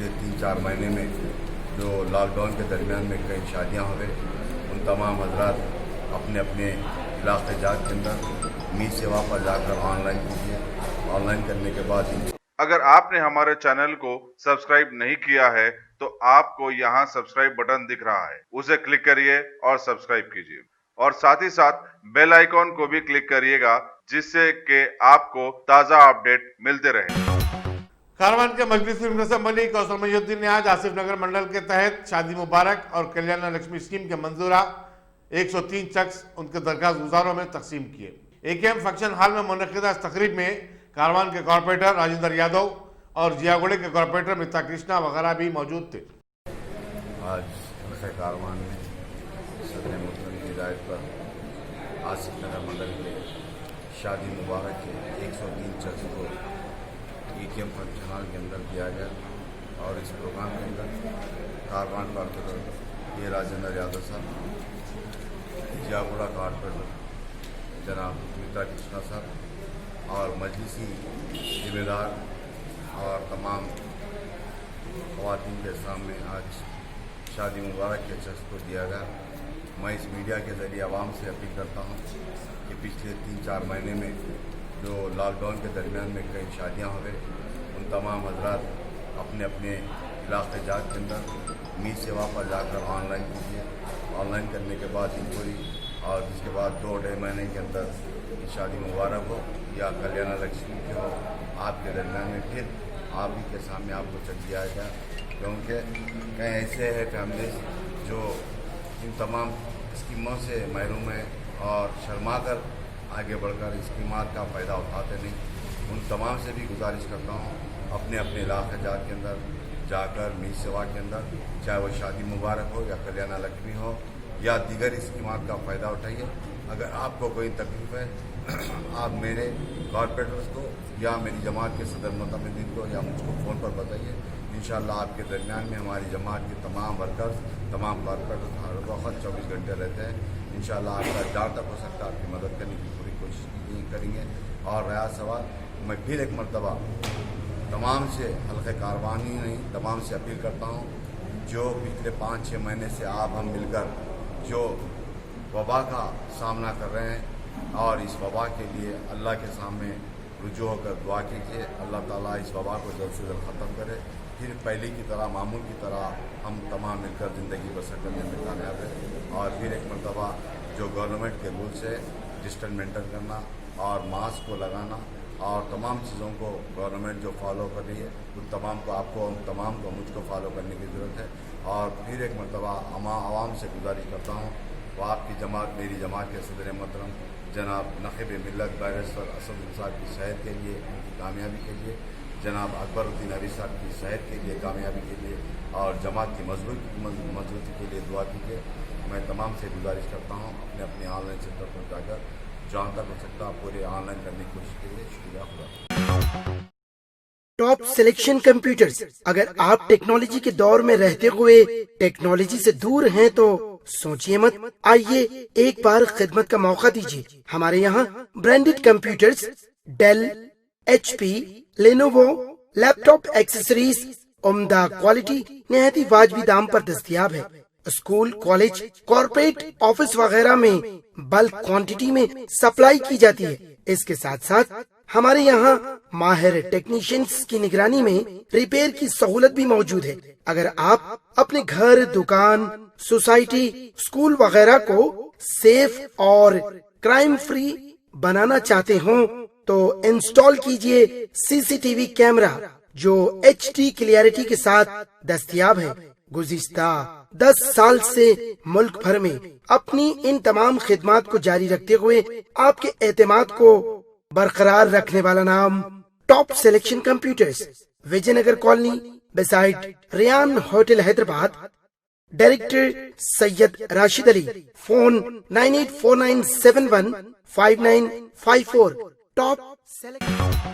पिछले 3-4 महीने में जो लॉकडाउन के दरमियान में कई शादियां हो गई, उन तमाम हजरात अपने अपने इलाके जात के अंदर मी सेवा पर जाकर ऑनलाइन कीजिए। ऑनलाइन करने के बाद अगर आपने हमारे चैनल को सब्सक्राइब नहीं किया है तो आपको यहाँ सब्सक्राइब बटन दिख रहा है, उसे क्लिक करिए और सब्सक्राइब कीजिए और साथ ही साथ बेल आइकॉन को भी क्लिक करिएगा जिससे कि आपको ताज़ा अपडेट मिलते रहे। कारवान के मजलिस मलिक कौसर महीउद्दीन ने आज आसिफ नगर मंडल के तहत शादी मुबारक और कल्याण लक्ष्मी स्कीम के मंजूरा 103 चेक्स उनके दरगाह गुजारों में तकसीम किए। AKM फंक्शन हॉल में मुनक़िदा इस तकरीब में कारवान के कॉर्पोरेटर राजेंद्र यादव और जियागुड़े के कॉर्पोरेटर मिता कृष्णा वगैरह भी मौजूद थे। आज कारवान में सदर मुहतरम की हिदायत पर आसिफ नगर मंडल के शादी मुबारक के 103 चेक्स को AKM फंक्शन हॉल के अंदर दिया गया और इस प्रोग्राम के अंदर कारवान कॉर्पोरेटर ये राजेंद्र यादव साहब, जियागुड़ा कॉर्पोरेटर जनाब मिता कृष्णा साहब और मजलिसी जिम्मेदार और तमाम ख़वातीन के सामने आज शादी मुबारक के चेक्स को दिया गया। मैं इस मीडिया के ज़रिए आवाम से अपील करता हूँ कि पिछले 3-4 महीने में जो लॉकडाउन के दरमियान में कई शादियां हो गई, उन तमाम हजरात अपने अपने इलाके जात के अंदर मी सेवा पर जाकर ऑनलाइन कीजिए। ऑनलाइन करने के बाद इंक्वायरी और जिसके बाद 2-2.5 महीने के अंदर शादी मुबारक हो या कल्याण लक्ष्मी के हो, आपके दरमियान में फिर आप ही के सामने आपको चेक दिया गया, क्योंकि कई ऐसे हैं फैमिलीज जो इन तमाम स्कीमों से महरूम हैं और शर्मा कर आगे बढ़कर स्कीमात का फ़ायदा उठाते नहीं। उन तमाम से भी गुजारिश करता हूँ अपने अपने इलाके जात के अंदर जाकर मी सेवा के अंदर, चाहे वो शादी मुबारक हो या कल्याण लक्ष्मी हो या दीगर स्कीमात का फ़ायदा उठाइए। अगर आपको कोई तकलीफ़ है आप मेरे कॉर्पोरेटर्स को या मेरी जमात के सदर मुतमदीन को या मुझको फ़ोन पर बताइए। इंशाअल्लाह आपके दरमियान में हमारी जमात के तमाम वर्कर्स, तमाम कॉर्पोरेटर्स हर वक्त 24 घंटे रहते हैं। इंशाअल्लाह आपका जहाँ तक हो सकता है आपकी मदद करने की पूरी कोशिश करेंगे। और रहा सवाल, मैं फिर एक मरतबा तमाम से हल्के कारवान ही नहीं तमाम से अपील करता हूँ, जो पिछले 5-6 महीने से आप हम मिलकर जो वबा का सामना कर रहे हैं और इस वबा के लिए अल्लाह के सामने रुजू होकर दुआ कीजिए। अल्लाह ताला इस वबा को जल्द से जल्द ख़त्म करे, फिर पहले की तरह मामूल की तरह हम तमाम मिलकर ज़िंदगी बसर करने में कामयाब है। और फिर एक मरतबा जो गवर्नमेंट के रूल्स है डिस्टेंस मेंटेन करना और मास्क को लगाना और तमाम चीज़ों को गवर्नमेंट जो फॉलो कर रही है उन तमाम को आपको उन तमाम को मुझको फॉलो करने की ज़रूरत है। और फिर एक मरतबा आवाम से गुजारिश करता हूँ, वो आपकी जमात मेरी जमात के सदर मोहतरम जनाब नक़ीब मिल्लत बैरिस्टर असद साहब की सेहत के लिए, उनकी कामयाबी के लिए, जनाब अकबरुद्दीन अली साहब की सेहत के लिए, कामयाबी के लिए और जमात की मजबूती के लिए दुआ कीजिए। मैं तमाम से गुजारिश करता हूँ अपने अपने ऑनलाइन सेंटर पर जाकर जहाँ तक हो सकता है पूरे ऑनलाइन करने की कोशिश करिए। शुक्रिया खुदा। Top selection computers. अगर आप टेक्नोलॉजी के दौर में रहते हुए टेक्नोलॉजी से दूर हैं तो सोचिए मत, आइए एक बार खिदमत का मौका दीजिए। हमारे यहाँ branded computers Dell, HP, Lenovo, laptop accessories उम्दा क्वालिटी निहायत ही वाजबी दाम पर दस्तयाब है। स्कूल, कॉलेज, कॉर्पोरेट, ऑफिस वगैरह में बल्क क्वांटिटी में सप्लाई की जाती है। इसके साथ साथ हमारे यहाँ माहिर टेक्नीशियंस की निगरानी में रिपेयर की सहूलत भी मौजूद है। अगर आप अपने घर, दुकान, सोसाइटी, स्कूल वगैरह को सेफ और क्राइम फ्री बनाना चाहते हो तो इंस्टॉल कीजिए CCTV कैमरा जो HD क्लियरिटी के साथ दस्तयाब है। गुज़िश्ता 10 साल से मुल्क भर में अपनी इन तमाम खिदमात को जारी रखते हुए आपके एतमाद को बरकरार रखने वाला नाम top selection computers, Vijayanagar colony beside Riyan hotel Hyderabad. Director Syed Rashid Ali. Phone 9849715954। Top selection.